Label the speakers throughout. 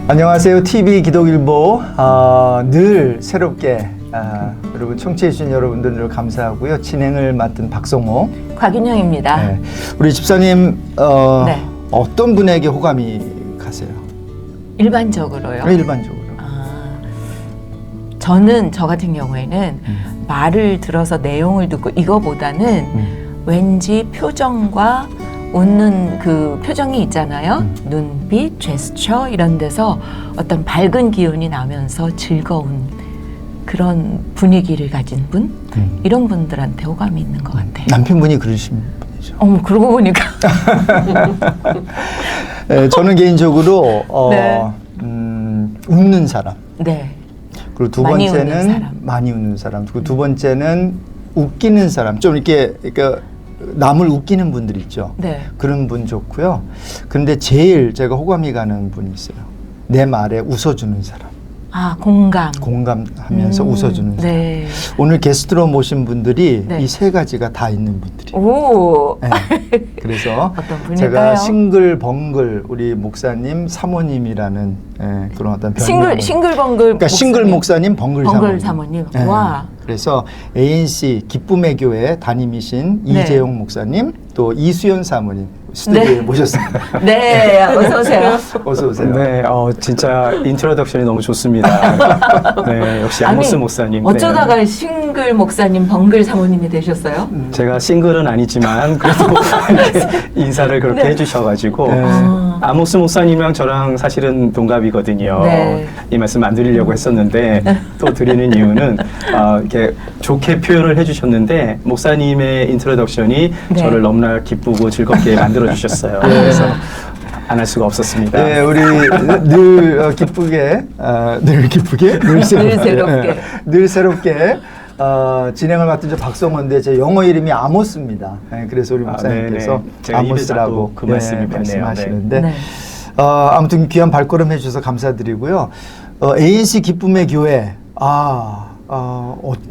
Speaker 1: 안녕하세요. TV 기독일보 늘 새롭게 여러분 청취해주신 여러분들 늘 감사하고요. 진행을 맡은 박성호,
Speaker 2: 곽윤영입니다.
Speaker 1: 네. 우리 집사님
Speaker 2: 네.
Speaker 1: 어떤 분에게 호감이 가세요?
Speaker 2: 일반적으로요.
Speaker 1: 일반적으로.
Speaker 2: 저는 저 같은 경우에는 말을 들어서 내용을 듣고 이거보다는 왠지 표정과 웃는 그 표정이 있잖아요. 눈빛, 제스처 이런 데서 어떤 밝은 기운이 나면서 즐거운 그런 분위기를 가진 분? 이런 분들한테 호감이 있는 것 같아요.
Speaker 1: 남편분이 그러신 분이죠.
Speaker 2: 어머, 그러고 보니까.
Speaker 1: 네, 저는 개인적으로
Speaker 2: 네.
Speaker 1: 웃는 사람.
Speaker 2: 네.
Speaker 1: 그리고 두
Speaker 2: 많이
Speaker 1: 번째는
Speaker 2: 웃는 사람.
Speaker 1: 많이 웃는 사람. 그리고 두 번째는 웃기는 사람. 좀 이렇게 그러니까 남을 웃기는 분들 있죠.
Speaker 2: 네.
Speaker 1: 그런 분 좋고요. 그런데 제일 제가 호감이 가는 분이 있어요. 내 말에 웃어주는 사람.
Speaker 2: 아, 공감.
Speaker 1: 공감하면서 웃어주는 사람.
Speaker 2: 네.
Speaker 1: 오늘 게스트로 모신 분들이
Speaker 2: 네.
Speaker 1: 이 세 가지가 다 있는 분들이에요.
Speaker 2: 오.
Speaker 1: 네. 그래서
Speaker 2: 어떤 분일까요?
Speaker 1: 제가 싱글벙글 우리 목사님 사모님이라는 그런 어떤 별명.
Speaker 2: 싱글벙글.
Speaker 1: 그러니까 싱글 목사님, 벙글
Speaker 2: 벙글
Speaker 1: 사모님.
Speaker 2: 사모님. 와.
Speaker 1: 그래서 ANC 기쁨의 교회 담임이신
Speaker 2: 네.
Speaker 1: 이재용 목사님, 또 이수연 사모님 스튜디오에
Speaker 2: 네.
Speaker 1: 모셨습니다.
Speaker 2: 네, 어서 오세요.
Speaker 1: 어서 오세요.
Speaker 3: 네, 진짜 인트로덕션이 너무 좋습니다. 네, 역시 아모스 목사님.
Speaker 2: 어쩌다가 싱글 목사님, 벙글 사모님이 되셨어요?
Speaker 3: 제가 싱글은 아니지만 그래도 이렇게 인사를 그렇게
Speaker 2: 네.
Speaker 3: 해주셔가지고
Speaker 1: 네.
Speaker 3: 아모스 목사님이랑 저랑 사실은 동갑이거든요.
Speaker 2: 네.
Speaker 3: 이 말씀 안 드리려고 했었는데 또 드리는 이유는 이렇게 좋게 표현을 해주셨는데 목사님의 인트로덕션이
Speaker 2: 네.
Speaker 3: 저를 너무나 기쁘고 즐겁게 만들어 주셨어요. 그래서 안 할 수가 없었습니다.
Speaker 1: 네, 우리 늘 기쁘게, 늘 새롭게, 늘 새롭게 진행을 맡은 저 박성호인데 제 영어 이름이 아모스입니다. 네, 그래서 우리 목사님께서
Speaker 3: 제가
Speaker 1: 아모스라고
Speaker 3: 그 말씀이
Speaker 1: 말씀하시는데
Speaker 2: 네.
Speaker 1: 아무튼 귀한 발걸음 해주셔서 감사드리고요. ANC 기쁨의 교회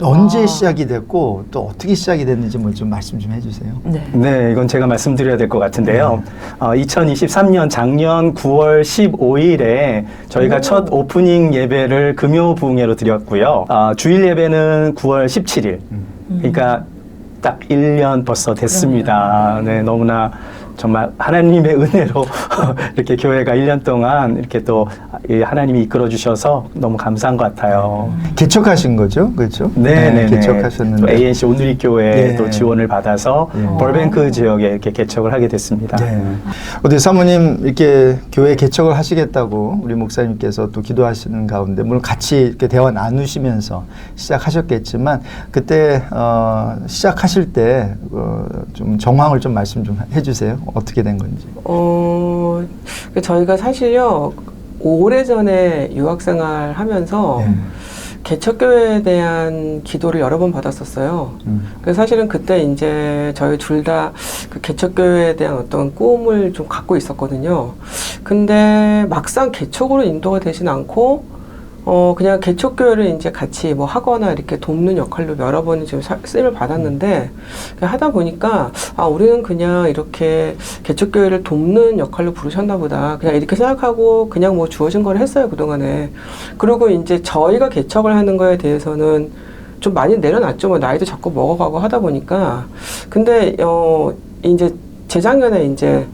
Speaker 1: 언제 시작이 됐고 또 어떻게 시작이 됐는지 뭐 좀 말씀 좀 해주세요.
Speaker 2: 네.
Speaker 3: 네, 이건 제가 말씀드려야 될 것 같은데요. 2023년 작년 9월 15일에 저희가 첫 오프닝 예배를 금요 부흥회로 드렸고요. 주일 예배는 9월 17일. 그러니까 딱 1년 벌써 됐습니다. 네, 너무나 정말 하나님의 은혜로 이렇게 교회가 1년 동안 이렇게 또 하나님이 이끌어 주셔서 너무 감사한 것 같아요.
Speaker 1: 개척하신 거죠, 그렇죠?
Speaker 3: 네,
Speaker 1: 개척하셨는데
Speaker 3: 또 ANC 온누리 교회 또 지원을 받아서
Speaker 1: 네.
Speaker 3: 벌뱅크 지역에 이렇게 개척을 하게 됐습니다.
Speaker 1: 네. 어디 사모님 이렇게 교회 개척을 하시겠다고 우리 목사님께서 또 기도하시는 가운데 물론 같이 이렇게 대화 나누시면서 시작하셨겠지만 그때 시작하실 때 좀 정황을 좀 말씀 좀 해주세요. 어떻게 된 건지.
Speaker 4: 저희가 사실요 오래전에 유학생활 하면서
Speaker 1: 네.
Speaker 4: 개척교회에 대한 기도를 여러 번 받았었어요. 그래서 사실은 그때 이제 저희 둘 다 그 개척교회에 대한 어떤 꿈을 좀 갖고 있었거든요. 근데 막상 개척으로 인도가 되진 않고 그냥 개척교회를 이제 같이 뭐 하거나 이렇게 돕는 역할로 여러 번이 지금 쓰임을 받았는데, 하다 보니까, 우리는 그냥 이렇게 개척교회를 돕는 역할로 부르셨나 보다. 그냥 이렇게 생각하고 그냥 뭐 주어진 걸 했어요, 그동안에. 그리고 이제 저희가 개척을 하는 거에 대해서는 좀 많이 내려놨죠. 뭐 나이도 자꾸 먹어가고 하다 보니까. 근데, 이제 재작년에 이제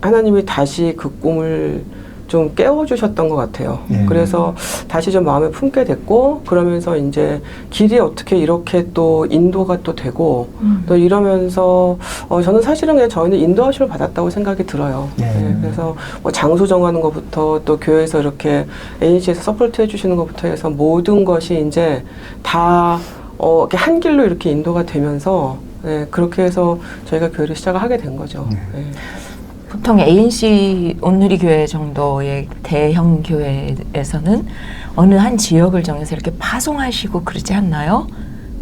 Speaker 4: 하나님이 다시 그 꿈을 좀 깨워주셨던 것 같아요. 그래서 다시 좀 마음에 품게 됐고, 그러면서 이제 길이 어떻게 이렇게 또 인도가 또 되고, 또 이러면서, 저는 사실은 그냥 저희는 인도하심을 받았다고 생각이 들어요. 네, 그래서 뭐 장소 정하는 것부터 또 교회에서 이렇게 ANC에서 서포트 해주시는 것부터 해서 모든 것이 이제 다, 이렇게 한 길로 이렇게 인도가 되면서, 네, 그렇게 해서 저희가 교회를 시작을 하게 된 거죠. 네.
Speaker 2: 보통 ANC 온누리 교회 정도의 대형 교회에서는 어느 한 지역을 정해서 이렇게 파송하시고 그러지 않나요?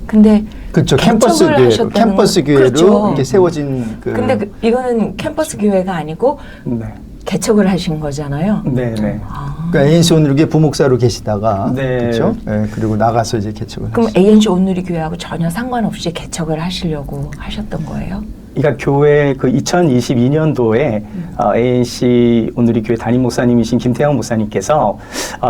Speaker 2: 근데
Speaker 1: 그렇죠.
Speaker 2: 개척을 하셨다는
Speaker 1: 캠퍼스 교회로
Speaker 2: 그렇죠.
Speaker 1: 이렇게 세워진
Speaker 2: 근데 이거는 캠퍼스 교회가 아니고
Speaker 3: 네.
Speaker 2: 개척을 하신 거잖아요.
Speaker 3: 네.
Speaker 1: 그러니까 ANC 온누리 부목사로 계시다가
Speaker 3: 네.
Speaker 1: 그렇죠. 네, 그리고 나가서 이제 개척을
Speaker 2: 그럼
Speaker 1: 하시죠.
Speaker 2: ANC 온누리 교회하고 전혀 상관없이 개척을 하시려고 하셨던 거예요?
Speaker 3: 그러니까 교회 그 2022년도에 ANC 오늘의 교회 담임 목사님이신 김태형 목사님께서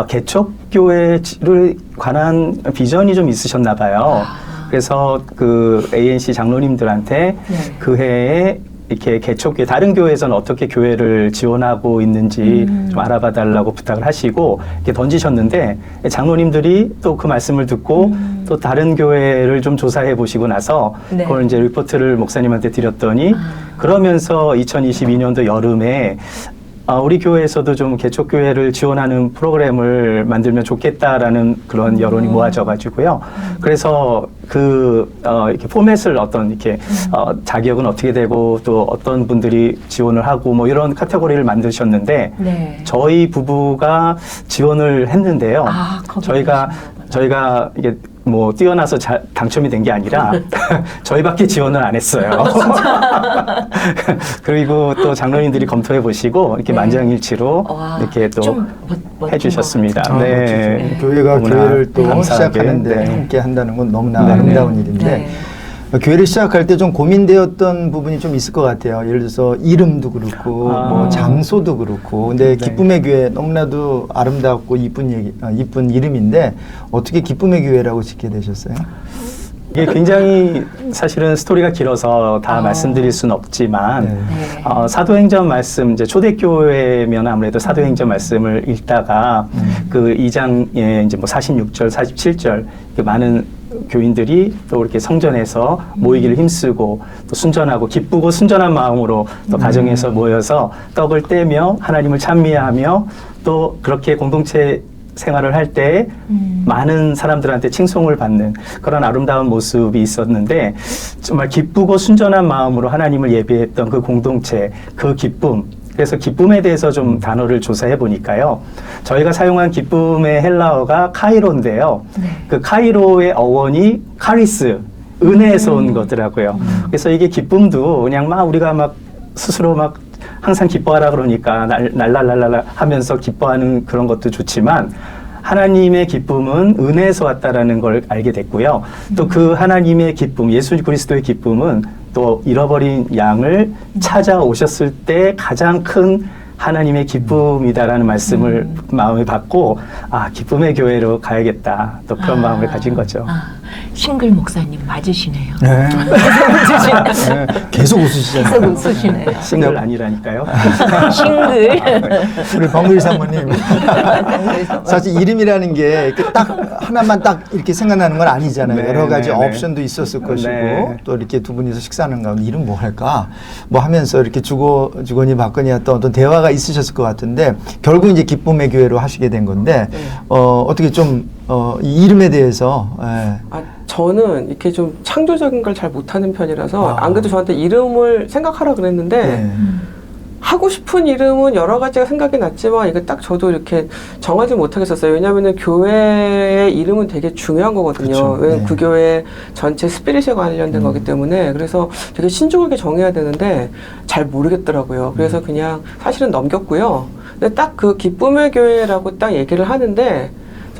Speaker 3: 개척교회를 관한 비전이 좀 있으셨나 봐요. 그래서 그 ANC 장로님들한테
Speaker 2: 네.
Speaker 3: 그 해에 이렇게 개척교회 다른 교회에서는 어떻게 교회를 지원하고 있는지 좀 알아봐 달라고 부탁을 하시고 이렇게 던지셨는데 장로님들이 또 그 말씀을 듣고 또 다른 교회를 좀 조사해 보시고 나서
Speaker 2: 네.
Speaker 3: 그걸 이제 리포트를 목사님한테 드렸더니 그러면서 2022년도 여름에 우리 교회에서도 좀 개척교회를 지원하는 프로그램을 만들면 좋겠다라는 그런 여론이 모아져 가지고요. 그래서 이렇게 포맷을 이렇게 자격은 어떻게 되고 또 어떤 분들이 지원을 하고 뭐 이런 카테고리를 만드셨는데
Speaker 2: 네.
Speaker 3: 저희 부부가 지원을 했는데요.
Speaker 2: 거기
Speaker 3: 저희가 이게 뭐 뛰어나서 당첨이 된 게 아니라 저희밖에 지원을 안 했어요. 그리고 또 장로님들이 검토해 보시고 이렇게
Speaker 2: 네.
Speaker 3: 만장일치로
Speaker 2: 와,
Speaker 3: 이렇게 또
Speaker 2: 좀
Speaker 3: 해주셨습니다.
Speaker 1: 아,
Speaker 3: 네.
Speaker 1: 멋지죠. 교회가
Speaker 3: 너무나
Speaker 1: 교회를 또
Speaker 3: 감사하게,
Speaker 1: 시작하는데
Speaker 3: 네.
Speaker 1: 함께 한다는 건 너무나
Speaker 3: 네.
Speaker 1: 아름다운 일인데
Speaker 2: 네.
Speaker 1: 교회를 시작할 때 좀 고민되었던 부분이 좀 있을 것 같아요. 예를 들어서 이름도 그렇고 뭐 장소도 그렇고 근데
Speaker 3: 네.
Speaker 1: 기쁨의 교회 너무나도 아름답고 이쁜 이름인데 어떻게 기쁨의 교회라고 짓게 되셨어요?
Speaker 3: 이게 굉장히 사실은 스토리가 길어서 다 말씀드릴 수는 없지만
Speaker 1: 네.
Speaker 2: 네.
Speaker 3: 사도행전 말씀 이제 초대교회면 아무래도 사도행전 말씀을 읽다가 그 2장에 이제 뭐 46절, 47절 많은 교인들이 또 이렇게 성전에서 모이기를 힘쓰고 또 순전하고 기쁘고 순전한 마음으로 또 가정에서 모여서 떡을 떼며 하나님을 찬미하며 또 그렇게 공동체 생활을 할 때 많은 사람들한테 칭송을 받는 그런 아름다운 모습이 있었는데 정말 기쁘고 순전한 마음으로 하나님을 예배했던 그 공동체, 그 기쁨. 그래서 기쁨에 대해서 좀 단어를 조사해 보니까요. 저희가 사용한 기쁨의 헬라어가 카이로인데요.
Speaker 2: 네.
Speaker 3: 그 카이로의 어원이 카리스, 은혜에서 온 거더라고요. 그래서 이게 기쁨도 그냥 막 우리가 막 스스로 막 항상 기뻐하라 그러니까 날랄랄랄 하면서 기뻐하는 그런 것도 좋지만 하나님의 기쁨은 은혜에서 왔다라는 걸 알게 됐고요. 또 그 하나님의 기쁨, 예수 그리스도의 기쁨은 또 잃어버린 양을 찾아오셨을 때 가장 큰 하나님의 기쁨이다라는 말씀을 마음에 받고 기쁨의 교회로 가야겠다. 또 그런 마음을 가진 거죠.
Speaker 2: 싱글 목사님 맞으시네요.
Speaker 1: 네. 네. 계속 웃으시잖아요.
Speaker 2: 계속 웃으시네요.
Speaker 3: 싱글 아니라니까요.
Speaker 2: 싱글.
Speaker 1: 우리 범글 사모님 사실 이름이라는 게 이렇게 딱 하나만 딱 이렇게 생각나는 건 아니잖아요.
Speaker 3: 네,
Speaker 1: 여러 가지
Speaker 3: 네, 네.
Speaker 1: 옵션도 있었을 것이고
Speaker 3: 네.
Speaker 1: 또 이렇게 두 분이서 식사하는 가운데 이름 뭐 할까 뭐 하면서 이렇게 주거니 받거니 했던 어떤 대화가 있으셨을 것 같은데 결국 이제 기쁨의 교회로 하시게 된 건데 어떻게 좀 이 이름에 대해서
Speaker 4: 저는 이렇게 좀 창조적인 걸 잘 못하는 편이라서 안 그래도 저한테 이름을 생각하라 그랬는데
Speaker 1: 네.
Speaker 4: 하고 싶은 이름은 여러 가지가 생각이 났지만 이거 딱 저도 이렇게 정하지 못하겠었어요. 왜냐하면 교회의 이름은 되게 중요한 거거든요.
Speaker 1: 그렇죠.
Speaker 4: 왜냐면
Speaker 1: 네.
Speaker 4: 그 교회 전체 스피릿에 관련된 거기 때문에 그래서 되게 신중하게 정해야 되는데 잘 모르겠더라고요. 그래서 그냥 사실은 넘겼고요. 근데 딱 그 기쁨의 교회라고 딱 얘기를 하는데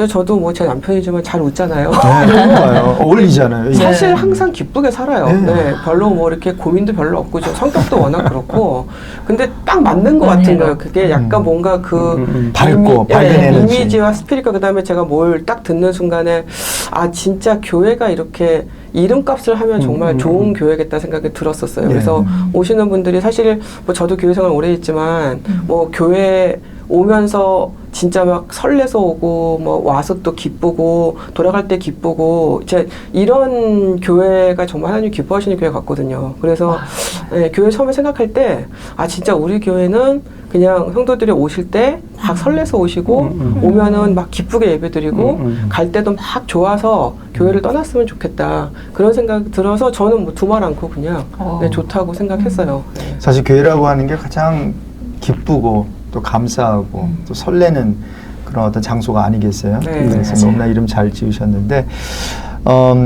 Speaker 4: 저도 뭐 제 남편이지만 잘 웃잖아요.
Speaker 1: 네, 너무 좋아요. 어울리잖아요.
Speaker 4: 사실 항상 기쁘게 살아요.
Speaker 1: 네.
Speaker 4: 네, 별로 뭐 이렇게 고민도 별로 없고 저 성격도 워낙 그렇고 근데 딱 맞는 것 같은 거예요. 그게 약간 뭔가 그
Speaker 1: 밝고 밝은 에너지.
Speaker 4: 이미지와 스피릿과 그다음에 제가 뭘 딱 듣는 순간에 진짜 교회가 이렇게 이름값을 하면 정말 좋은 교회겠다 생각이 들었었어요.
Speaker 1: 네.
Speaker 4: 그래서 오시는 분들이 사실 뭐 저도 교회 생활 오래 했지만 뭐 교회 오면서 진짜 막 설레서 오고 뭐 와서 또 기쁘고 돌아갈 때 기쁘고 이제 이런 교회가 정말 하나님 기뻐하시는 교회 같거든요. 그래서 교회 처음에 생각할 때 진짜 우리 교회는 그냥 성도들이 오실 때 막 설레서 오시고 오면은 막 기쁘게 예배드리고 갈 때도 막 좋아서 교회를 떠났으면 좋겠다 그런 생각 들어서 저는 뭐 두말 않고 그냥 좋다고 생각했어요. 네.
Speaker 1: 사실 교회라고 하는 게 가장 기쁘고 또 감사하고 또 설레는 그런 어떤 장소가 아니겠어요?
Speaker 4: 네,
Speaker 1: 그래서
Speaker 2: 맞아요.
Speaker 1: 너무나 이름 잘 지으셨는데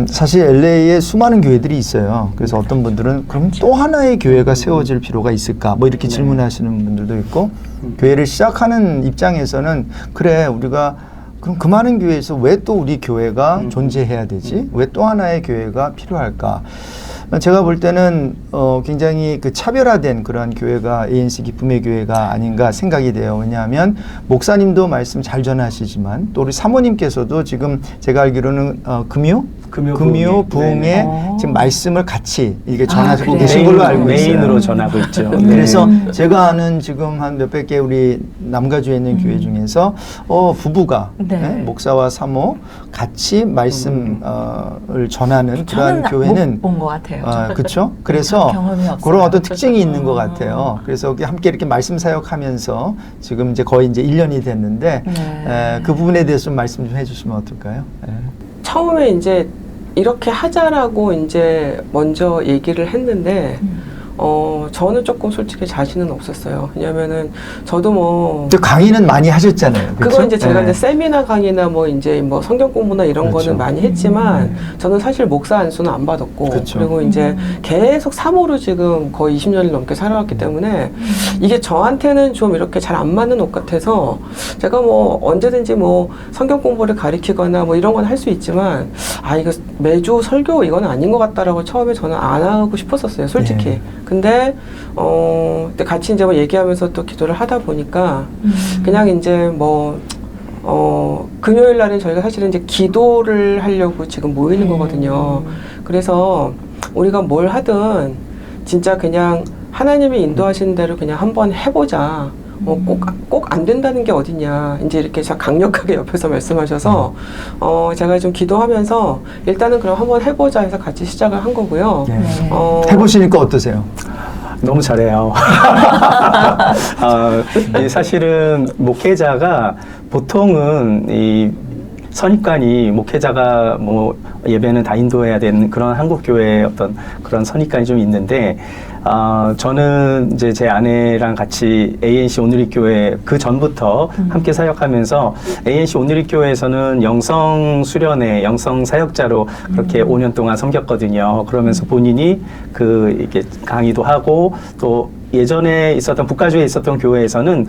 Speaker 1: 사실 LA에 수많은 교회들이 있어요. 그래서 어떤 분들은 그럼 또 하나의 교회가 세워질 필요가 있을까? 뭐 이렇게 질문하시는 분들도 있고 교회를 시작하는 입장에서는 그래 우리가 그럼 그 많은 교회에서 왜 또 우리 교회가 존재해야 되지? 왜 또 하나의 교회가 필요할까? 제가 볼 때는 굉장히 그 차별화된 그러한 교회가 ANC 기쁨의 교회가 아닌가 생각이 돼요. 왜냐하면 목사님도 말씀 잘 전하시지만 또 우리 사모님께서도 지금 제가 알기로는 금요 부흥에 지금 말씀을 같이 이게 전하고
Speaker 2: 그래요?
Speaker 1: 계신 걸로 알고 있어요.
Speaker 3: 메인으로 전하고 있죠. 네.
Speaker 1: 그래서 제가 아는 지금 한 몇백 개 우리 남가주에 있는 교회 중에서 부부가
Speaker 2: 네.
Speaker 1: 목사와 사모 같이 말씀을 전하는 그런 교회는
Speaker 2: 못 본 것 같아요.
Speaker 1: 그렇죠. 그래서
Speaker 2: 경험이 없어요.
Speaker 1: 그런 어떤 특징이 있는 것 같아요. 그래서 함께 이렇게 말씀 사역하면서 지금 이제 거의 이제 1년이 됐는데
Speaker 2: 네.
Speaker 1: 그 부분에 대해서 좀 말씀 좀 해주시면 어떨까요?
Speaker 4: 처음에 이제 이렇게 하자라고 이제 먼저 얘기를 했는데 저는 조금 솔직히 자신은 없었어요. 왜냐면은 저도 뭐
Speaker 1: 또 강의는 많이 하셨잖아요.
Speaker 4: 그거
Speaker 1: 그렇죠?
Speaker 4: 이제 제가
Speaker 1: 네.
Speaker 4: 이제 세미나 강의나 뭐 이제 뭐 성경 공부나 이런
Speaker 1: 그렇죠.
Speaker 4: 거는 많이 했지만 저는 사실 목사 안수는 안 받았고
Speaker 1: 그렇죠.
Speaker 4: 그리고 이제 계속 사모로 지금 거의 20년을 넘게 살아왔기 때문에 이게 저한테는 좀 이렇게 잘 안 맞는 옷 같아서 제가 뭐 언제든지 뭐 성경 공부를 가리키거나 뭐 이런 건 할 수 있지만 이거 매주 설교 이건 아닌 것 같다라고 처음에 저는 안 하고 싶었었어요, 솔직히.
Speaker 1: 네.
Speaker 4: 근데 그때 같이 이제 뭐 얘기하면서 또 기도를 하다 보니까 그냥 이제 뭐 금요일 날은 저희가 사실은 이제 기도를 하려고 지금 모이는 거거든요. 그래서 우리가 뭘 하든 진짜 그냥 하나님이 인도하시는 대로 그냥 한번 해보자. 꼭 안 된다는 게 어디냐. 이제 이렇게 강력하게 옆에서 말씀하셔서, 제가 좀 기도하면서 일단은 그럼 한번 해보자 해서 같이 시작을 한 거고요.
Speaker 1: 네.
Speaker 2: 네.
Speaker 1: 해보시니까 어떠세요?
Speaker 3: 너무 잘해요. 사실은 목회자가 보통은 이 선입관이 목회자가 뭐 예배는 다 인도해야 되는 그런 한국 교회의 어떤 그런 선입관이 좀 있는데, 저는 이제 제 아내랑 같이 ANC 오늘리 교회 그 전부터 함께 사역하면서 ANC 오늘리 교회에서는 영성 수련회, 영성 사역자로 그렇게 5년 동안 섬겼거든요. 그러면서 본인이 이렇게 강의도 하고 또 예전에 있었던 북가주에 있었던 교회에서는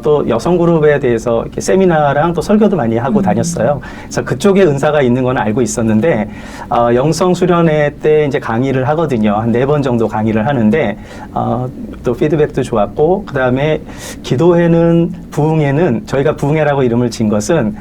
Speaker 3: 또 여성 그룹에 대해서 이렇게 세미나랑 또 설교도 많이 하고 다녔어요. 그래서 그쪽에 은사가 있는 건 알고 있었는데 영성 수련회 때 이제 강의를 하거든요. 한 4번 정도 강의를 하는데 또 피드백도 좋았고 그다음에 기도회는 부흥회는 저희가 부흥회라고 이름을 진 것은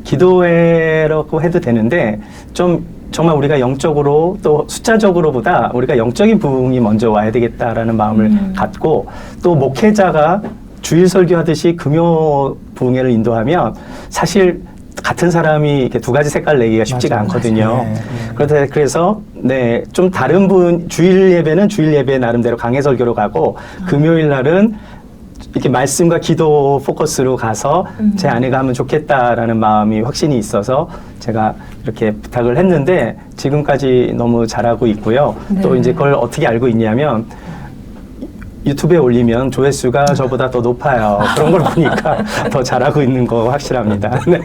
Speaker 3: 기도회라고 해도 되는데 좀 정말 우리가 영적으로 또 숫자적으로보다 우리가 영적인 부흥이 먼저 와야 되겠다라는 마음을 갖고 또 목회자가 주일 설교하듯이 금요 부흥회를 인도하면 사실 같은 사람이 이렇게 두 가지 색깔 내기가 쉽지가 않거든요. 그래서 좀 다른 주일 예배는 주일 예배 나름대로 강해 설교로 가고 금요일 날은 이렇게 말씀과 기도 포커스로 가서 제 아내가 하면 좋겠다라는 마음이 확신이 있어서 제가 이렇게 부탁을 했는데 지금까지 너무 잘하고 있고요.
Speaker 2: 네.
Speaker 3: 또 이제 그걸 어떻게 알고 있냐면 유튜브에 올리면 조회수가 저보다 더 높아요. 그런 걸 보니까 더 잘하고 있는 거 확실합니다. 네.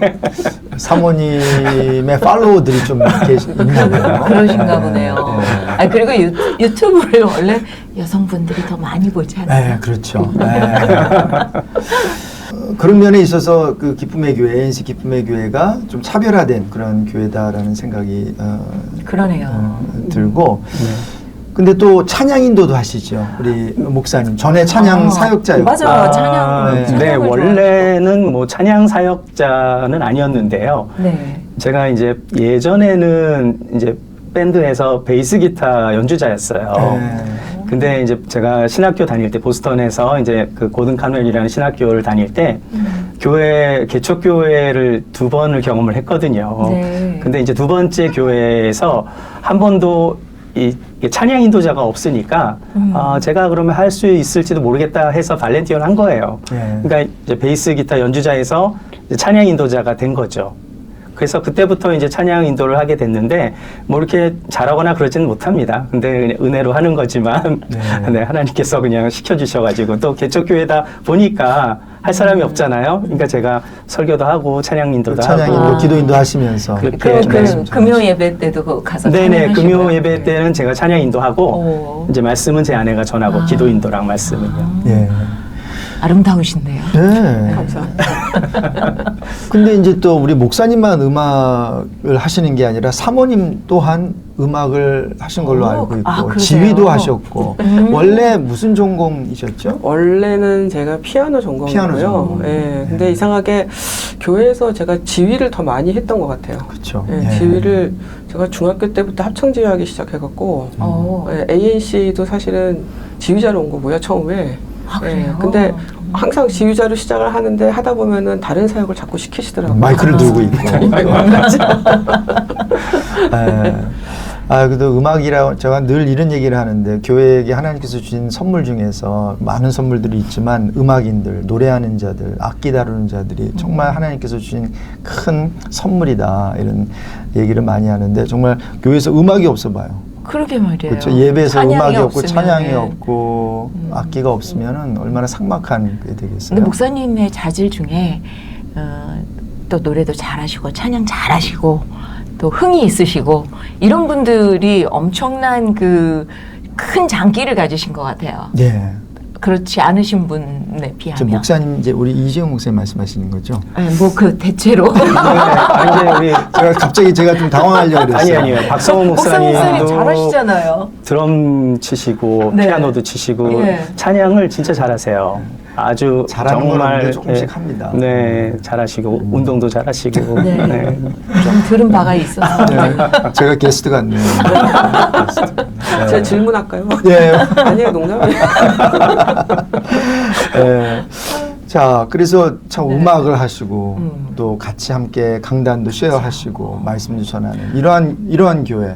Speaker 1: 사모님의 팔로워들이 좀 있나 보네요.
Speaker 2: 그러신가 보네요. 그리고 유튜브를 원래 여성분들이 더 많이 보지 않아요?
Speaker 1: 네, 그렇죠. 네. 그런 면에 있어서 그 기쁨의 교회, ANC 기쁨의 교회가 좀 차별화된 그런 교회다라는 생각이
Speaker 2: 그러네요.
Speaker 1: 들고. 근데 또 찬양 인도도 하시죠, 우리 목사님. 전에 찬양 사역자였고.
Speaker 2: 맞아요, 찬양.
Speaker 1: 네.
Speaker 3: 네, 원래는 뭐 찬양 사역자는 아니었는데요.
Speaker 2: 네.
Speaker 3: 제가 이제 예전에는 이제 밴드에서 베이스 기타 연주자였어요.
Speaker 1: 네.
Speaker 3: 근데 이제 제가 신학교 다닐 때 보스턴에서 이제 그 고든 카멜이라는 신학교를 다닐 때 개척 교회를 2번을 경험을 했거든요.
Speaker 2: 네.
Speaker 3: 근데 이제 2번째 교회에서 한 번도 이 찬양 인도자가 없으니까 제가 그러면 할 수 있을지도 모르겠다 해서 발렌티어를 한 거예요.
Speaker 1: 네.
Speaker 3: 그러니까 이제 베이스 기타 연주자에서 이제 찬양 인도자가 된 거죠. 그래서 그때부터 이제 찬양 인도를 하게 됐는데 뭐 이렇게 잘하거나 그러지는 못합니다. 근데 그냥 은혜로 하는 거지만 네, 하나님께서 그냥 시켜주셔가지고 또 개척교회다 보니까 할 사람이 없잖아요. 그러니까 제가 설교도 하고 찬양 인도도
Speaker 1: 찬양 인도,
Speaker 3: 하고
Speaker 1: 기도 인도 하시면서
Speaker 3: 그렇게
Speaker 2: 금요 예배 때도 가서
Speaker 3: 네네
Speaker 2: 찬양하시고요.
Speaker 3: 금요 예배 때는 제가 찬양 인도하고 이제 말씀은 제 아내가 전하고 기도 인도랑 말씀은요.
Speaker 1: 예.
Speaker 2: 아름다우신데요.
Speaker 1: 네.
Speaker 4: 감사합니다.
Speaker 1: 근데 이제 또 우리 목사님만 음악을 하시는 게 아니라 사모님 또한 음악을 하신 걸로
Speaker 2: 오,
Speaker 1: 알고 있고
Speaker 2: 아, 그러세요?
Speaker 1: 지휘도 하셨고 원래 무슨 전공이셨죠?
Speaker 4: 원래는 제가 피아노 전공이고요.
Speaker 1: 피아노 전공.
Speaker 4: 예, 근데 이상하게 교회에서 제가 지휘를 더 많이 했던 것 같아요.
Speaker 1: 그렇죠.
Speaker 4: 예, 지휘를 제가 중학교 때부터 합창지휘하기 시작해갖고 예, ANC도 사실은 지휘자로 온 거고요, 처음에.
Speaker 2: 아, 그래요?
Speaker 4: 근데 항상 지휘자로 시작을 하는데 하다 보면은 다른 사역을 자꾸 시키시더라고요.
Speaker 1: 마이크를 들고 있고. 예. 아, 그래도 음악이라 제가 늘 이런 얘기를 하는데 교회에게 하나님께서 주신 선물 중에서 많은 선물들이 있지만 음악인들, 노래하는 자들, 악기 다루는 자들이 정말 하나님께서 주신 큰 선물이다 이런 얘기를 많이 하는데 정말 교회에서 음악이 없어 봐요.
Speaker 2: 그러게 말이에요.
Speaker 1: 그렇죠. 예배에서
Speaker 2: 찬양이
Speaker 1: 음악이 없고
Speaker 2: 없으면은.
Speaker 1: 찬양이 없고 악기가 없으면은 얼마나 삭막한 게 되겠어요.
Speaker 2: 근데 목사님의 자질 중에 또 노래도 잘하시고 찬양 잘하시고 또 흥이 있으시고 이런 분들이 엄청난 그 큰 장기를 가지신 것 같아요.
Speaker 1: 예.
Speaker 2: 그렇지 않으신 분에
Speaker 1: 저
Speaker 2: 비하면.
Speaker 1: 목사님 이제 우리 이재용 목사님 말씀하시는 거죠?
Speaker 2: 뭐 그 대체로.
Speaker 3: 아니, 우리
Speaker 1: 제가 좀 당황하려고 그랬어요.
Speaker 3: 아니요. 박성호
Speaker 2: 목사님
Speaker 3: 목사님도
Speaker 2: 잘하시잖아요.
Speaker 3: 드럼 치시고
Speaker 2: 네.
Speaker 3: 피아노도 치시고
Speaker 2: 예.
Speaker 3: 찬양을 진짜 잘하세요. 아주
Speaker 1: 잘하는 건
Speaker 3: 정말
Speaker 1: 없는데 조금씩 합니다.
Speaker 3: 네, 잘하시고 운동도 잘하시고.
Speaker 2: 네.
Speaker 3: 네.
Speaker 2: 좀 들은 바가 있어서.
Speaker 1: 네. 제가 게스트 같네요.
Speaker 4: 제가 질문할까요?
Speaker 1: 예.
Speaker 4: 아니에요, 농담이에요.
Speaker 1: 예. 자, 그래서 참
Speaker 2: 네.
Speaker 1: 음악을 하시고 또 같이 함께 강단도 쉐어하시고 말씀도 전하는 이러한 교회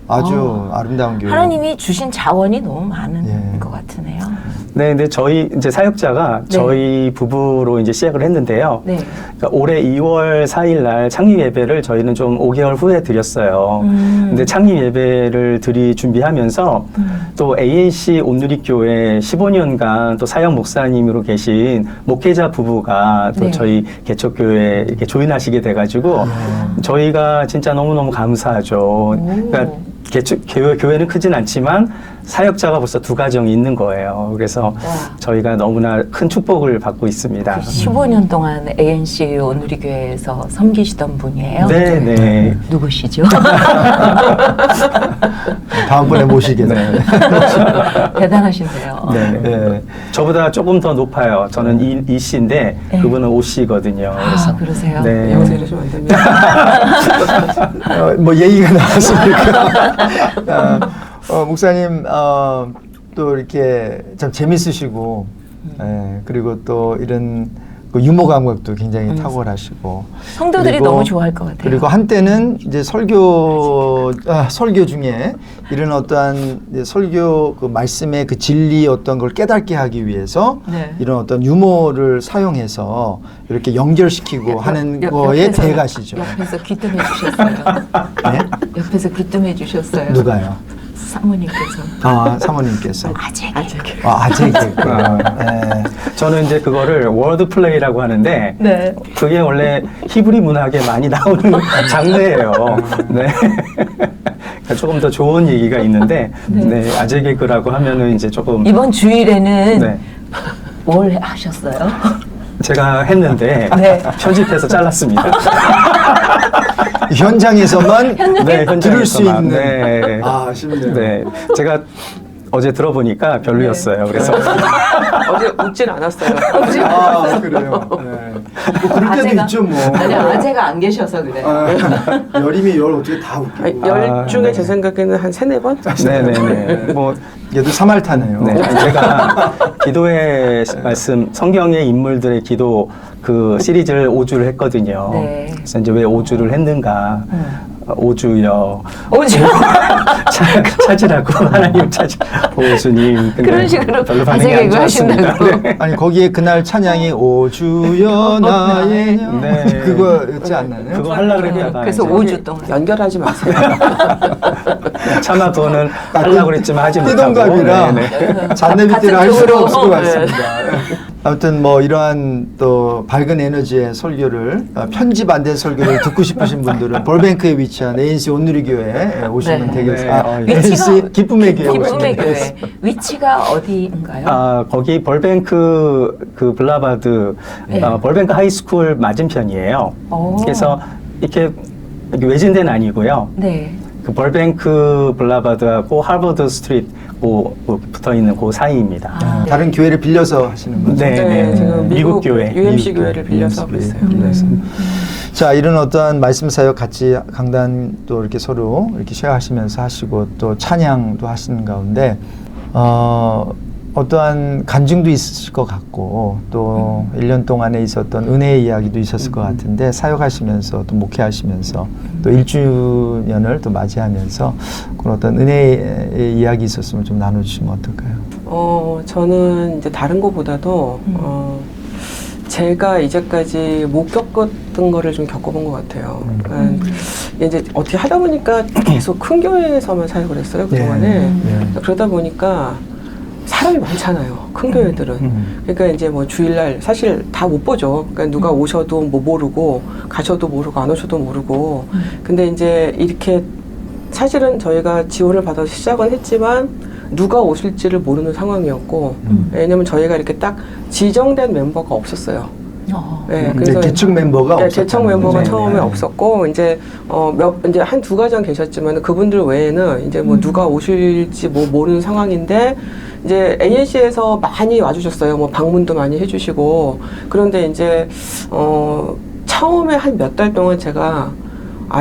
Speaker 1: 아주 아름다운 교회.
Speaker 2: 하나님이 주신 자원이 너무 많은
Speaker 1: 예.
Speaker 2: 것 같으네요.
Speaker 3: 네, 근데 저희 이제 사역자가
Speaker 2: 네.
Speaker 3: 저희 부부로 이제 시작을 했는데요.
Speaker 2: 네.
Speaker 3: 그러니까 올해 2월 4일 날 창립 예배를 저희는 좀 5개월 후에 드렸어요. 근데 창립 예배를 준비하면서 또 ANC 온누리교회 15년간 또 사역 목사님으로 계신 목회자 부부가 또
Speaker 2: 네.
Speaker 3: 저희 개척교회에 이렇게 조인하시게 돼가지고 저희가 진짜 너무너무 감사하죠. 그러니까 교회는 크진 않지만 사역자가 벌써 2가정이 있는 거예요. 그래서 저희가 너무나 큰 축복을 받고 있습니다.
Speaker 2: 15년 동안 ANC 온누리교회에서 섬기시던 분이에요.
Speaker 3: 네, 네.
Speaker 2: 누구시죠?
Speaker 1: 다음번에 모시겠네요.
Speaker 2: 대단하신데요.
Speaker 3: 네.
Speaker 1: 네.
Speaker 3: 저보다 조금 더 높아요. 저는 이 씨인데
Speaker 2: 네.
Speaker 3: 그분은 오 씨거든요.
Speaker 2: 아, 그러세요?
Speaker 3: 네.
Speaker 4: 여기서 이러시면 안 됩니다.
Speaker 1: 뭐 얘기가 나왔으니까. 목사님 또 이렇게 참 재밌으시고 그리고 또 이런 그 유머 감각도 굉장히 탁월하시고
Speaker 2: 성도들이
Speaker 1: 그리고-
Speaker 2: 너무 좋아할 것 같아요.
Speaker 1: 그리고 한때는 이제 설교 중에 이런 어떠한 이제 설교 그 말씀의 그 진리 어떤 걸 깨닫게 하기 위해서
Speaker 2: 네.
Speaker 1: 이런 어떤 유머를 사용해서 이렇게 연결시키고 하는 거에
Speaker 2: 옆에서-
Speaker 1: 대가시죠.
Speaker 2: 옆에서 귀뜸해 주셨어요.
Speaker 1: 네?
Speaker 2: 옆에서 귀뜸해 주셨어요.
Speaker 1: 누가요?
Speaker 2: 사모님께서.
Speaker 1: 사모님께서.
Speaker 2: 아직.
Speaker 1: 아재 개그구나. 네.
Speaker 3: 저는 이제 그거를 워드 플레이라고 하는데
Speaker 2: 네.
Speaker 3: 그게 원래 히브리 문학에 많이 나오는 장르예요. 네. 그러니까 조금 더 좋은 얘기가 있는데 네, 아재 개그라고 하면은 이제 조금
Speaker 2: 이번 주일에는
Speaker 3: 네.
Speaker 2: 뭘 하셨어요?
Speaker 3: 제가 했는데
Speaker 2: 네.
Speaker 3: 편집해서 잘랐습니다.
Speaker 1: 현장에서만
Speaker 3: 네,
Speaker 1: 들을 수
Speaker 3: 현장에서만.
Speaker 1: 있는.
Speaker 3: 네.
Speaker 1: 아쉽네요.
Speaker 3: 네. 제가 어제 들어보니까 별로였어요. 그래서
Speaker 4: 어제 웃진 않았어요.
Speaker 1: 그래요. 네. 뭐 그럴 때도 있죠 뭐.
Speaker 2: 아니, 아재가 안 계셔서 그래요.
Speaker 1: 열이면 열 어떻게 다 웃기고.
Speaker 4: 아니, 열 중에
Speaker 3: 네.
Speaker 4: 제 생각에는 한 3-4번?
Speaker 3: 네네네. 뭐
Speaker 1: 얘도 사말타네요.
Speaker 3: 네, 아니, 제가 기도의 말씀, 성경의 인물들의 기도 그 시리즈를 5주를 했거든요.
Speaker 2: 네.
Speaker 3: 그래서 이제 왜 5주를 했는가? 5주여.
Speaker 2: 오주.
Speaker 3: 찾으라고 하나님 찾으. 오주님. 근데
Speaker 2: 그런 식으로
Speaker 3: 별로 반응이
Speaker 2: 아재
Speaker 3: 안
Speaker 2: 개그
Speaker 3: 좋았습니다.
Speaker 2: 하신다고.
Speaker 3: 네.
Speaker 1: 아니 거기에 그날 찬양이 오 주여 나의 영
Speaker 3: 네.
Speaker 1: 그거였지 않나요?
Speaker 3: 그거 하려고 그랬다가
Speaker 2: 그래서
Speaker 3: 이제
Speaker 2: 5주 동안.
Speaker 4: 연결하지 마세요.
Speaker 3: 차마 그거는 하려고 그랬지만 하지 못하고.
Speaker 1: 띠동갑이라
Speaker 3: 네, 네.
Speaker 1: 잔내비띠를 할 수가
Speaker 2: 쪽으로.
Speaker 1: 없을 것
Speaker 2: 네.
Speaker 1: 같습니다. 아무튼 뭐 이러한 또 밝은 에너지의 설교를 편집 안 된 설교를 듣고 싶으신 분들은 볼뱅크에 위치한 ANC 온누리교회에 오시면
Speaker 2: 네.
Speaker 1: 되겠습니다.
Speaker 3: 네.
Speaker 1: ANC 기쁨의 교회
Speaker 2: 기쁨의
Speaker 1: 오시면
Speaker 2: 교회.
Speaker 1: 되겠습니다.
Speaker 2: 위치가 어디인가요?
Speaker 3: 아, 거기 벌뱅크 그 블라바드
Speaker 2: 네.
Speaker 3: 벌뱅크 하이스쿨 맞은편이에요.
Speaker 2: 오.
Speaker 3: 그래서 이렇게 외진 데는 아니고요.
Speaker 2: 네.
Speaker 3: 그 벌뱅크 블라바드하고 하버드 스트리트 붙어 있는 그 사이입니다.
Speaker 1: 다른 교회를 빌려서 하시는 거죠?
Speaker 3: 네.
Speaker 4: 지금
Speaker 3: 미국 교회.
Speaker 4: UMC 교회를 빌려서 하고 있어요.
Speaker 1: 빌려서. 자, 이런 어떠한 말씀 사역 같이 강단 또 이렇게 서로 이렇게 쉐어하시면서 하시고 또 찬양도 하시는 가운데 어떠한 간증도 있으실 것 같고 또 1년 동안에 있었던 은혜의 이야기도 있었을 것 같은데 사역하시면서 또 목회하시면서 또 1주년을 또 맞이하면서 그런 어떤 은혜의 이야기 있었으면 좀 나눠주시면 어떨까요?
Speaker 4: 저는 이제 다른 것보다도 제가 이제까지 못 겪었던 거를 좀 겪어본 것 같아요. 그러니까 이제 어떻게 하다 보니까 계속 큰 교회에서만 사역을 했어요, 그동안에. 그러다 보니까 사람이 많잖아요, 큰 교회들은. 그러니까 이제 뭐 주일날 사실 다 못 보죠. 그러니까 누가 오셔도 뭐 모르고, 가셔도 모르고, 안 오셔도 모르고. 근데 이제 이렇게 사실은 저희가 지원을 받아서 시작은 했지만 누가 오실지를 모르는 상황이었고, 왜냐면 저희가 이렇게 딱 지정된 멤버가 없었어요. 네,
Speaker 1: 그래서 계측 멤버가
Speaker 4: 네,
Speaker 1: 없었다.
Speaker 4: 계측 멤버가 처음에 없었고 이제 이제 한 두 가정 계셨지만 그분들 외에는 이제 뭐 누가 오실지 뭐 모르는 상황인데 이제 ANC에서 많이 와주셨어요. 뭐 방문도 많이 해주시고 그런데 이제 처음에 한 몇 달 동안 제가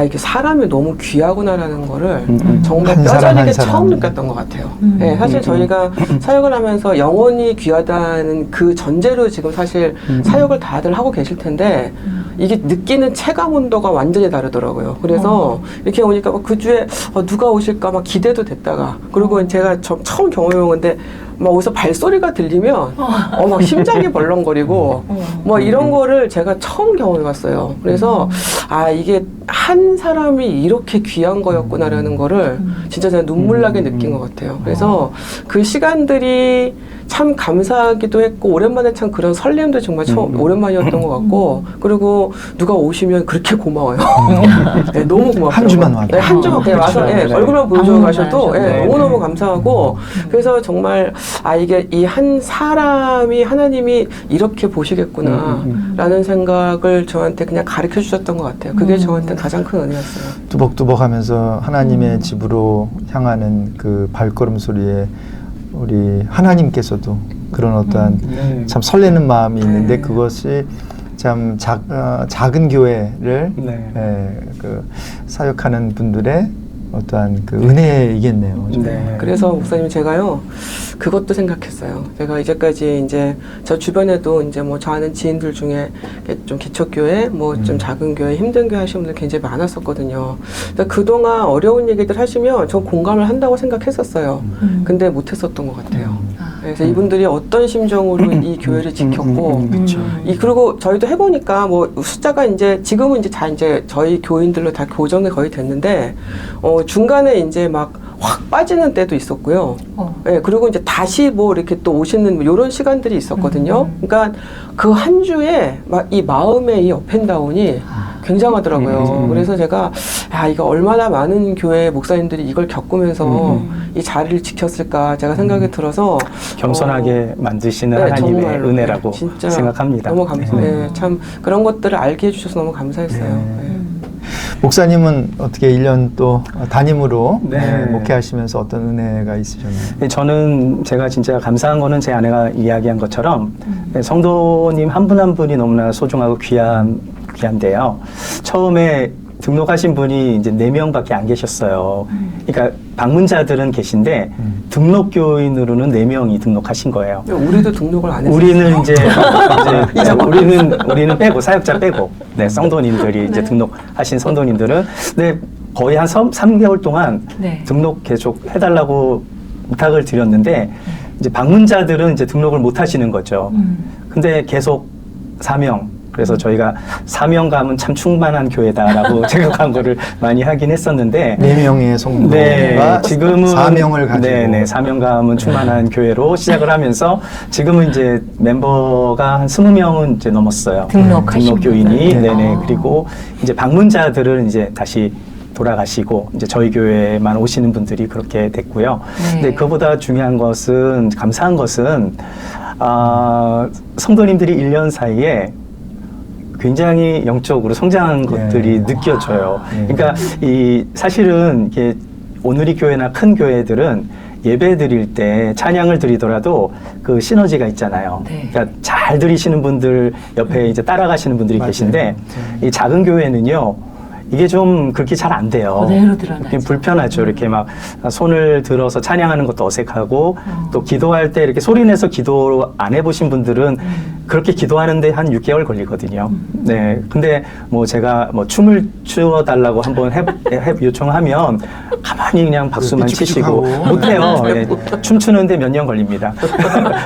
Speaker 4: 이게 사람이 너무 귀하구나라는 거를 정말
Speaker 1: 한 사람,
Speaker 4: 뼈저리게
Speaker 1: 한 사람.
Speaker 4: 처음 느꼈던 것 같아요. 네, 사실 저희가 사역을 하면서 영혼이 귀하다는 그 전제로 지금 사실 사역을 다들 하고 계실 텐데 이게 느끼는 체감 온도가 완전히 다르더라고요. 그래서 이렇게 오니까 그 주에 누가 오실까 막 기대도 됐다가 그리고 제가 처음 경험해본 건데 막 어디서 발소리가 들리면 막 심장이 벌렁거리고 뭐 이런 거를 제가 처음 경험해봤어요. 그래서 이게 한 사람이 이렇게 귀한 거였구나라는 거를 진짜 제가 눈물 나게 느낀 것 같아요. 그래서 그 시간들이 참 감사하기도 했고 오랜만에 참 그런 설렘도 정말 오랜만이었던 것 같고 그리고 누가 오시면 그렇게 고마워요. 네, 너무 고맙더라고요.
Speaker 1: 한 주만 와도.
Speaker 4: 네, 한 주만 그냥 와서 얼굴만 보여줘 가셔도
Speaker 2: 네.
Speaker 4: 너무너무 감사하고 그래서 정말 이게 이 한 사람이 하나님이 이렇게 보시겠구나 라는 생각을 저한테 그냥 가르쳐 주셨던 것 같아요. 그게 저한테 가장 큰 은혜였어요.
Speaker 1: 뚜벅뚜벅 하면서 하나님의 집으로 향하는 그 발걸음 소리에 우리 하나님께서도 그런 어떠한 참 설레는 마음이 있는데 그것이 참 작은 교회를 그 사역하는 분들의 어떠한 그 은혜이겠네요.
Speaker 3: 네.
Speaker 4: 그래서 목사님 제가요 그것도 생각했어요. 제가 이제까지 이제 저 주변에도 이제 뭐 저 아는 지인들 중에 좀 개척교회, 뭐 좀 작은 교회, 힘든 교회 하시는 분들 굉장히 많았었거든요. 그러니까 그동안 어려운 얘기들 하시면 저 공감을 한다고 생각했었어요. 근데 못했었던 것 같아요. 그래서 이분들이 어떤 심정으로 이 교회를 지켰고, 그리고 저희도 해보니까 뭐 숫자가 이제 지금은 이제 다 이제 저희 교인들로 다 교정이 거의 됐는데, 중간에 이제 막 확 빠지는 때도 있었고요. 네, 그리고 이제 다시 뭐 이렇게 또 오시는 이런 시간들이 있었거든요. 그러니까 그 한 주에 막 이 마음의 이 업앤다운이 굉장하더라고요. 그래서 제가 이거 얼마나 많은 교회 목사님들이 이걸 겪으면서 이 자리를 지켰을까 제가 생각이 들어서
Speaker 3: 겸손하게 만드시는
Speaker 4: 네,
Speaker 3: 하나님의
Speaker 4: 정말로,
Speaker 3: 은혜라고
Speaker 4: 진짜
Speaker 3: 생각합니다.
Speaker 4: 너무 감사해요. 네, 참 그런 것들을 알게 해주셔서 너무 감사했어요. 네.
Speaker 1: 목사님은 어떻게 1년 또 담임으로
Speaker 3: 네.
Speaker 1: 목회하시면서 어떤 은혜가 있으셨나요?
Speaker 3: 저는 제가 진짜 감사한 거는 제 아내가 이야기한 것처럼 성도님 한 분 한 분이 너무나 소중하고 귀한데요. 처음에 등록하신 분이 이제 4명밖에 안 계셨어요. 그러니까 방문자들은 계신데 등록 교인으로는 4명이 등록하신 거예요.
Speaker 4: 우리도 등록을 안 했어요.
Speaker 3: 우리는 이제 우리는 빼고 사역자 빼고 성도님들이 이제 등록하신 성도님들은 거의 한 3개월 동안 등록 계속 해달라고 부탁을 드렸는데 이제 방문자들은 이제 등록을 못 하시는 거죠. 근데 계속 4명. 그래서 저희가 사명감은 참 충만한 교회다라고 생각한 거를 많이 하긴 했었는데
Speaker 1: 4명의 성도가
Speaker 3: 지금은
Speaker 1: 사명을 가지고
Speaker 3: 사명감은 충만한 교회로 시작을 하면서 지금은 이제 멤버가 한 20명은 이제 넘었어요. 등록 교인이 그리고 이제 방문자들은 이제 다시 돌아가시고 이제 저희 교회만 오시는 분들이 그렇게 됐고요. 근데 그보다 중요한 것은 감사한 것은 성도님들이 1년 사이에 굉장히 영적으로 성장한 것들이 느껴져요. 그러니까 이 사실은 이게 오늘의 교회나 큰 교회들은 예배 드릴 때 찬양을 드리더라도 그 시너지가 있잖아요.
Speaker 2: 네.
Speaker 3: 그러니까 잘 드리시는 분들 옆에 이제 따라가시는 분들이
Speaker 1: 맞아요.
Speaker 3: 계신데 이 작은 교회는요. 이게 좀 그렇게 잘 안 돼요.
Speaker 2: 그대로 드러나죠.
Speaker 3: 이게 불편하죠. 이렇게 막 손을 들어서 찬양하는 것도 어색하고 또 기도할 때 이렇게 소리 내서 기도 안 해보신 분들은 그렇게 기도하는데 한 6개월 걸리거든요. 네. 근데 뭐 제가 뭐 춤을 추어달라고 한번 요청하면 가만히 그냥 박수만 치시고
Speaker 1: 삐죽삐죽하고.
Speaker 3: 못해요. 예. 춤추는데 몇 년 걸립니다.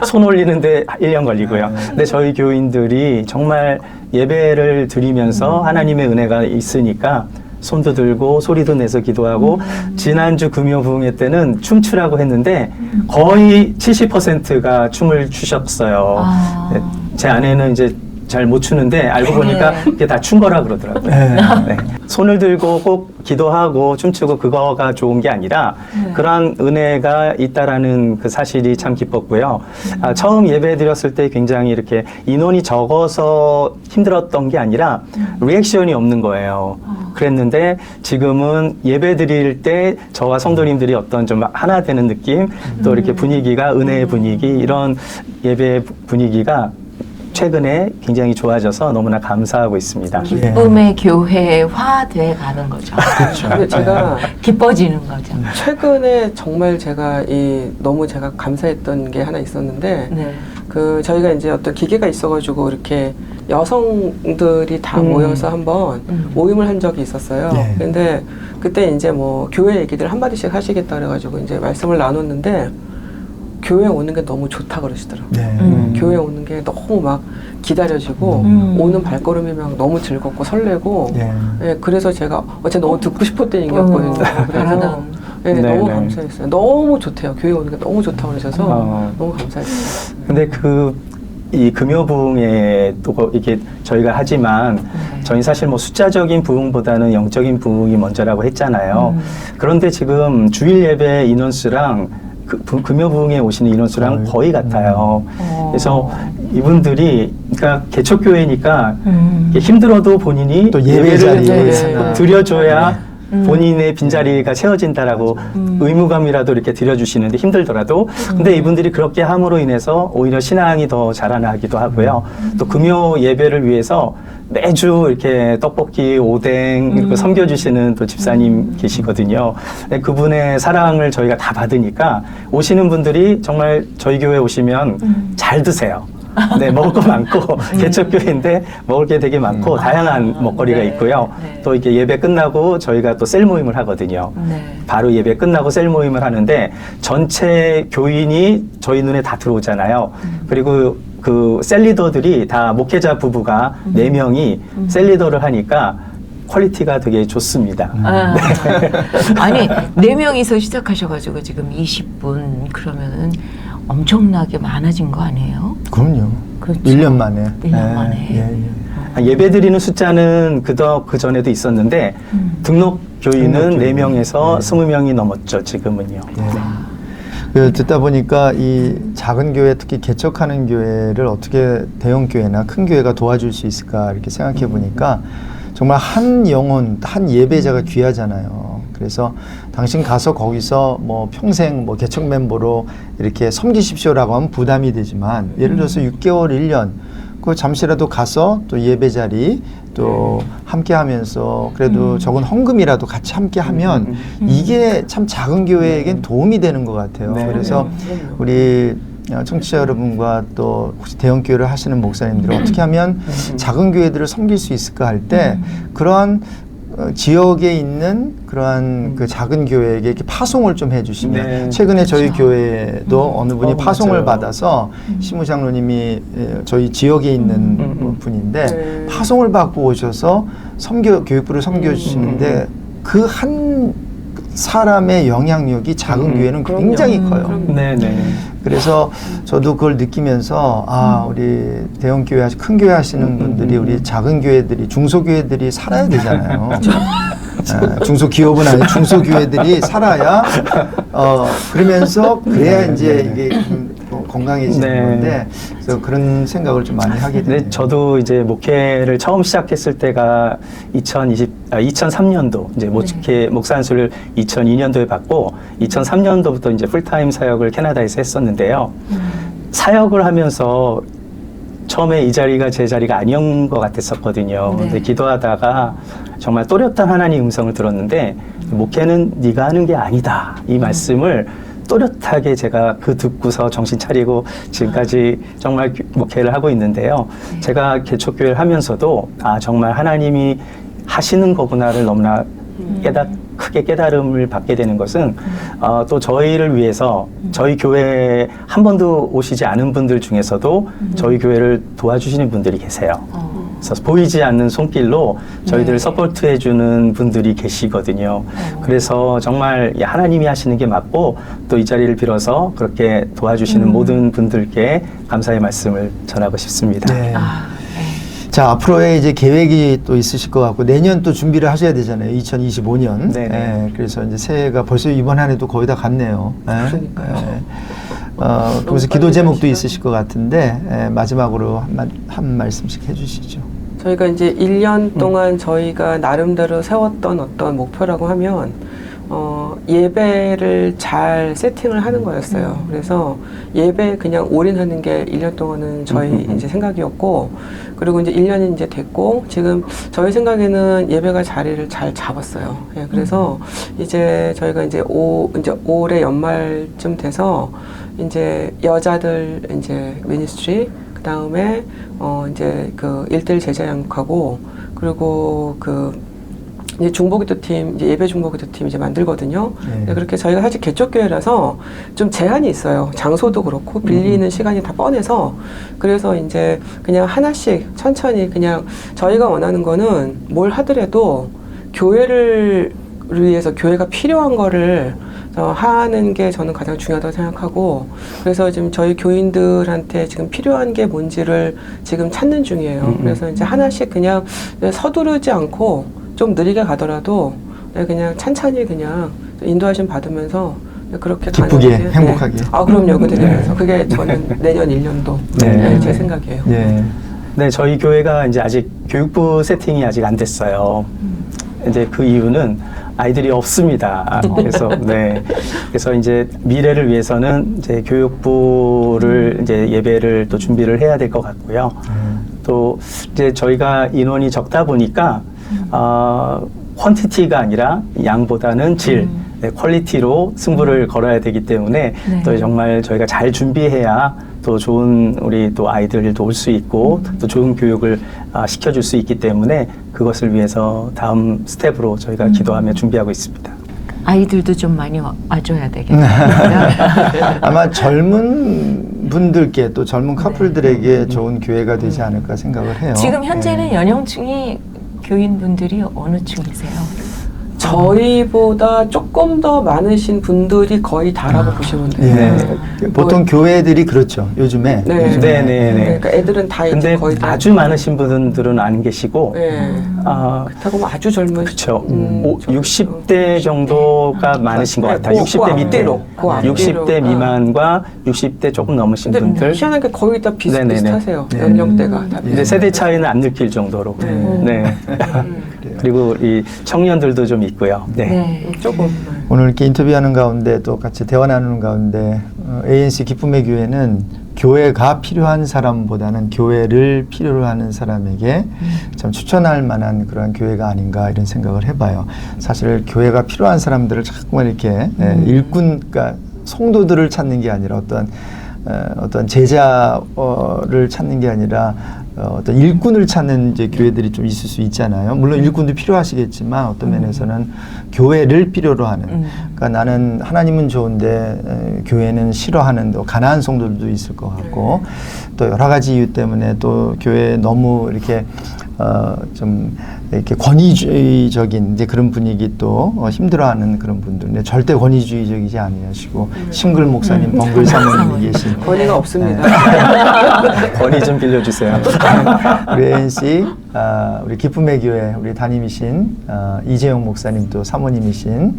Speaker 3: 손 올리는데 1년 걸리고요. 근데 저희 교인들이 정말 예배를 드리면서 하나님의 은혜가 있으니까 손도 들고 소리도 내서 기도하고 지난주 금요 부흥회 때는 춤추라고 했는데 거의 70%가 춤을 추셨어요.
Speaker 2: 아.
Speaker 3: 네, 제 아내는 이제 잘 못 추는데 알고 보니까
Speaker 2: 네.
Speaker 3: 그게 다 춘 거라 그러더라고요.
Speaker 1: 네.
Speaker 3: 네. 손을 들고 꼭 기도하고 춤추고 그거가 좋은 게 아니라 그러한 은혜가 있다라는 그 사실이 참 기뻤고요. 처음 예배 드렸을 때 굉장히 이렇게 인원이 적어서 힘들었던 게 아니라 리액션이 없는 거예요. 그랬는데 지금은 예배 드릴 때 저와 성도님들이 어떤 좀 하나 되는 느낌, 또 이렇게 분위기가 은혜의 분위기, 이런 예배 분위기가 최근에 굉장히 좋아져서 너무나 감사하고 있습니다.
Speaker 2: 기쁨의 교회화 돼 가는 거죠.
Speaker 4: 근데 제가
Speaker 2: 기뻐지는 거죠.
Speaker 4: 최근에 정말 제가 너무 제가 감사했던 게 하나 있었는데
Speaker 2: 네.
Speaker 4: 그 저희가 이제 어떤 기계가 있어가지고 이렇게 여성들이 다 모여서 한번 모임을 한 적이 있었어요.
Speaker 1: 네.
Speaker 4: 근데 그때 이제 뭐 교회 얘기들 한마디씩 하시겠다 그래가지고 이제 말씀을 나눴는데 교회 오는 게 너무 좋다 그러시더라고요.
Speaker 1: 네.
Speaker 4: 교회 오는 게 너무 막 기다려지고 오는 발걸음이 막 너무 즐겁고 설레고
Speaker 1: 네.
Speaker 4: 예, 그래서 제가 어제 너무 듣고 싶었던 얘기였거든요. 그래서
Speaker 2: 다르다.
Speaker 4: 네,
Speaker 3: 네,
Speaker 4: 너무
Speaker 3: 네.
Speaker 4: 감사했어요. 너무 좋대요. 교회 오는 게 너무 좋다고 그러셔서 너무 감사했어요.
Speaker 3: 근데 이 금요 부흥에 또 이게 저희가 하지만 저희 사실 뭐 숫자적인 부흥보다는 영적인 부흥이 먼저라고 했잖아요. 그런데 지금 주일 예배 인원수랑 금요 부흥에 오시는 인원수랑 거의 같아요. 그래서 이분들이 그러니까 개척교회니까 힘들어도 본인이
Speaker 1: 또 예배 자리에
Speaker 3: 꼭 드려줘야 본인의 빈자리가 채워진다라고 의무감이라도 이렇게 드려주시는데 힘들더라도 근데 이분들이 그렇게 함으로 인해서 오히려 신앙이 더 자라나기도 하고요. 또 금요 예배를 위해서 매주 이렇게 떡볶이, 오뎅 이렇게 섬겨주시는 또 집사님 계시거든요. 네, 그분의 사랑을 저희가 다 받으니까 오시는 분들이 정말 저희 교회 오시면 잘 드세요. 네, 먹을 거 많고, 개척교회인데 먹을 게 되게 많고, 다양한 먹거리가
Speaker 2: 네,
Speaker 3: 있고요.
Speaker 2: 네.
Speaker 3: 또 이렇게 예배 끝나고 저희가 또 셀 모임을 하거든요.
Speaker 2: 네.
Speaker 3: 바로 예배 끝나고 셀 모임을 하는데 전체 교인이 저희 눈에 다 들어오잖아요. 그리고 그 셀리더들이 다 목회자 부부가 4명이 셀리더를 하니까 퀄리티가 되게 좋습니다.
Speaker 2: 아. 아니 4명이서 시작하셔가지고 지금 20분 그러면은 엄청나게 많아진 거 아니에요?
Speaker 1: 그럼요.
Speaker 2: 그렇죠.
Speaker 1: 1년 만에.
Speaker 2: 1년 만에.
Speaker 1: 예, 예.
Speaker 3: 예배 드리는 숫자는 그 전에도 있었는데 등록 교인은
Speaker 1: 등록 교인.
Speaker 3: 4명에서
Speaker 1: 네.
Speaker 3: 20명이 넘었죠, 지금은요.
Speaker 1: 네. 그 듣다 보니까 이 작은 교회, 특히 개척하는 교회를 어떻게 대형 교회나 큰 교회가 도와줄 수 있을까 이렇게 생각해 보니까 정말 한 영혼, 한 예배자가 귀하잖아요. 그래서 당신 가서 거기서 뭐 평생 뭐 개척 멤버로 이렇게 섬기십시오라고 하면 부담이 되지만 예를 들어서 6개월, 1년 그 잠시라도 가서 또 예배 자리 또 함께 하면서 그래도 적은 헌금이라도 같이 함께 하면 이게 참 작은 교회에겐 도움이 되는 것 같아요.
Speaker 3: 네.
Speaker 1: 그래서 우리 청취자 여러분과 또 혹시 대형 교회를 하시는 목사님들은 어떻게 하면 작은 교회들을 섬길 수 있을까 할 때 그러한 지역에 있는 그러한 그 작은 교회에게 이렇게 파송을 좀 해주시면
Speaker 3: 네.
Speaker 1: 최근에 저희 교회도 어느 분이 파송을
Speaker 3: 맞아요.
Speaker 1: 받아서 시무 장로님이 저희 지역에 있는 분인데
Speaker 4: 네.
Speaker 1: 파송을 받고 오셔서 교육부를 섬겨주시는데 그 한 사람의 영향력이 작은 교회는
Speaker 4: 그럼요.
Speaker 1: 굉장히 커요.
Speaker 3: 네네.
Speaker 1: 그래서 저도 그걸 느끼면서 우리 대형 교회, 큰 교회 하시는 분들이 우리 작은 교회들이, 중소교회들이 살아야 되잖아요. 중소기업은 아니고 중소교회들이 살아야 그러면서 그래야 이제 이게 건강해지는
Speaker 3: 네.
Speaker 1: 건데 그래서 그런 생각을 좀 많이 하게 되네요.
Speaker 3: 네, 저도 이제 목회를 처음 시작했을 때가 2003년도 이제 목사 안수를 2002년도에 받고 2003년도부터 이제 풀타임 사역을 캐나다에서 했었는데요. 사역을 하면서 처음에 이 자리가 제 자리가 아니었던 것 같았었거든요.
Speaker 2: 네.
Speaker 3: 근데 기도하다가 정말 또렷한 하나님 음성을 들었는데 목회는 네가 하는 게 아니다. 이 말씀을 또렷하게 제가 그 듣고서 정신 차리고 지금까지 정말 목회를 하고 있는데요. 제가 개척교회를 하면서도 아 정말 하나님이 하시는 거구나를 너무나 크게 깨달음을 받게 되는 것은 또 저희를 위해서 저희 교회에 한 번도 오시지 않은 분들 중에서도 저희 교회를 도와주시는 분들이 계세요. 그래서 보이지 않는 손길로 저희들을 서포트해 주는 분들이 계시거든요. 그래서 정말 하나님이 하시는 게 맞고 또 이 자리를 빌어서 그렇게 도와주시는 모든 분들께 감사의 말씀을 전하고 싶습니다.
Speaker 1: 네. 자, 앞으로의 이제 계획이 또 있으실 것 같고, 내년 또 준비를 하셔야 되잖아요. 2025년.
Speaker 3: 네네.
Speaker 1: 예, 그래서 이제 새해가 벌써 이번 한 해도 거의 다 갔네요. 예.
Speaker 4: 그러니까요.
Speaker 1: 예. 그래서 기도 제목도 있으실 것 같은데, 마지막으로 한 말씀씩 해주시죠.
Speaker 4: 저희가 이제 1년 동안 저희가 나름대로 세웠던 어떤 목표라고 하면 예배를 잘 세팅을 하는 거였어요. 그래서 예배 그냥 올인하는 게 1년 동안은 저희 이제 생각이었고, 그리고 이제 1년이 이제 됐고, 지금 저희 생각에는 예배가 자리를 잘 잡았어요. 예, 그래서 이제 저희가 이제 올해 연말쯤 돼서 이제 여자들 이제 미니스트리, 그 다음에 이제 그 1:1 제자 양육하고, 그리고 이제 중보기도 팀, 이제 예배 중보기도 팀 이제 만들거든요.
Speaker 1: 네.
Speaker 4: 그렇게 저희가 사실 개척교회라서 좀 제한이 있어요. 장소도 그렇고 빌리는 시간이 다 뻔해서, 그래서 이제 그냥 하나씩 천천히 그냥 저희가 원하는 거는 뭘 하더라도 교회를 위해서 교회가 필요한 거를 하는 게 저는 가장 중요하다고 생각하고, 그래서 지금 저희 교인들한테 지금 필요한 게 뭔지를 지금 찾는 중이에요. 그래서 이제 하나씩 그냥 서두르지 않고 좀 느리게 가더라도 그냥 찬찬히 그냥 인도하심 받으면서 그렇게
Speaker 1: 기쁘게,
Speaker 4: 가는 게,
Speaker 1: 행복하게.
Speaker 4: 네. 아, 그럼요. 그래서 그게 저는 내년 1년도
Speaker 3: 네.
Speaker 4: 제 생각이에요.
Speaker 1: 네.
Speaker 3: 네, 저희 교회가 이제 아직 교육부 세팅이 아직 안 됐어요. 이제 그 이유는 아이들이 없습니다. 그래서 그래서 이제 미래를 위해서는 이제 교육부를 이제 예배를 또 준비를 해야 될 것 같고요. 또 이제 저희가 인원이 적다 보니까 퀀티티가 아니라 양보다는 질, 퀄리티로 승부를 걸어야 되기 때문에 또 정말 저희가 잘 준비해야 또 좋은 우리 또 아이들도 올 수 있고 또 좋은 교육을 시켜줄 수 있기 때문에 그것을 위해서 다음 스텝으로 저희가 기도하며 준비하고 있습니다.
Speaker 2: 아이들도 좀 많이 와줘야 되겠네요.
Speaker 1: 아마 젊은 분들께 또 젊은 커플들에게 좋은 교회가 되지 않을까 생각을 해요.
Speaker 2: 지금 현재는
Speaker 1: 네.
Speaker 2: 연령층이 교인분들이 어느 층이세요?
Speaker 4: 저희보다 조금 더 많으신 분들이 거의 다라고 보시면 돼요.
Speaker 1: 예. 보통 교회들이 그렇죠. 요즘에.
Speaker 4: 네.
Speaker 1: 요즘에.
Speaker 3: 네.
Speaker 4: 그러니까 애들은 다 이제
Speaker 3: 근데
Speaker 4: 거의 다
Speaker 3: 아주 많으신 분들은 안 계시고
Speaker 4: 네. 그렇다고 뭐 아주 젊은
Speaker 3: 그렇죠. 60대 정도가 많으신 것
Speaker 4: 네,
Speaker 3: 같아요. 60대 밑에,
Speaker 4: 앞뒤로, 그 앞뒤로.
Speaker 3: 60대 미만과 60대 조금 넘으신
Speaker 4: 근데
Speaker 3: 분들.
Speaker 4: 희한하게 거의 다
Speaker 3: 네네네.
Speaker 4: 비슷하세요.
Speaker 1: 네.
Speaker 4: 연령대가 다
Speaker 3: 근데
Speaker 4: 비슷해요.
Speaker 3: 세대 차이는 안 느낄 정도로. 네. 그리고 이 청년들도 좀 있고요. 네.
Speaker 4: 조금.
Speaker 1: 오늘 이렇게 인터뷰하는 가운데 또 같이 대화 나누는 가운데 ANC 기쁨의 교회는 교회가 필요한 사람보다는 교회를 필요로 하는 사람에게 참 추천할 만한 그런 교회가 아닌가 이런 생각을 해봐요. 사실 교회가 필요한 사람들을 자꾸만 이렇게 일꾼, 그러니까 성도들을 찾는 게 아니라 어떤 제자를 찾는 게 아니라 어떤 일꾼을 찾는 이제 교회들이 좀 있을 수 있잖아요. 물론 일꾼도 필요하시겠지만 어떤 면에서는 교회를 필요로 하는. 그러니까 나는 하나님은 좋은데 교회는 싫어하는 또 가난한 성도들도 있을 것 같고 또 여러 가지 이유 때문에 또 교회에 너무 이렇게 좀 이렇게 권위주의적인 이제 그런 분위기 또 힘들어하는 그런 분들, 근데 절대 권위주의적이지 아니하시고 싱글 목사님, 벙글 사모님이 계신
Speaker 4: 권위가 없습니다.
Speaker 3: 권위 좀 빌려주세요.
Speaker 1: 우리 ANC, 우리 기쁨의 교회 우리 담임이신 이재용 목사님 또 사모님이신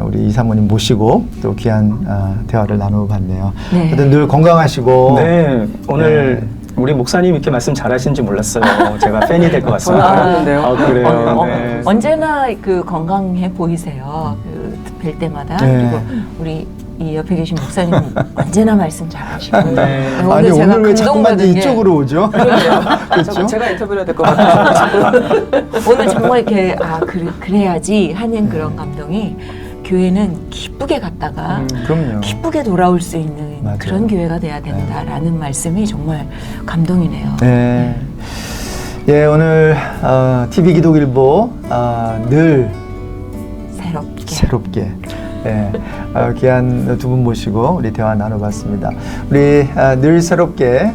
Speaker 1: 우리 이 사모님 모시고 또 귀한 대화를 나눠봤네요.
Speaker 2: 네.
Speaker 1: 하여튼 늘 건강하시고
Speaker 3: 네, 오늘 우리 목사님 이렇게 말씀 잘하시는지 몰랐어요. 제가 팬이 될 것 같습니다.
Speaker 4: 저는 알았는데요.
Speaker 3: 아, 그래요. 네.
Speaker 2: 언제나 그 건강해 보이세요. 뵐 때마다.
Speaker 1: 네.
Speaker 2: 그리고 우리 이 옆에 계신 목사님 언제나 말씀 잘하시고.
Speaker 3: 네.
Speaker 1: 아니
Speaker 2: 제가
Speaker 1: 오늘 왜 자꾸만 이제
Speaker 2: 감동받은 게
Speaker 1: 이쪽으로 오죠? 그렇죠?
Speaker 4: 제가 인터뷰를 해야 될 것 같아요.
Speaker 2: 오늘 정말 이렇게 그래야지 하는 그런 감동이 교회는 기쁘게 갔다가
Speaker 1: 그럼요.
Speaker 2: 기쁘게 돌아올 수 있는
Speaker 1: 맞아요.
Speaker 2: 그런 교회가 돼야 된다라는 말씀이 정말 감동이네요.
Speaker 1: 네. 예, 오늘 TV 기독일보 늘 새롭게 예, 귀한 두 분 모시고 우리 대화 나눠봤습니다. 우리 늘 새롭게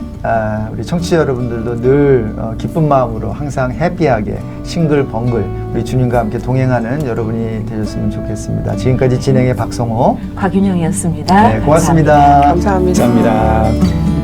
Speaker 1: 우리 청취자 여러분들도 늘 기쁜 마음으로 항상 해피하게 싱글 벙글 우리 주님과 함께 동행하는 여러분이 되셨으면 좋겠습니다. 지금까지 진행의 박성호,
Speaker 2: 곽윤영이었습니다.
Speaker 1: 네, 고맙습니다.
Speaker 4: 감사합니다.
Speaker 3: 감사합니다.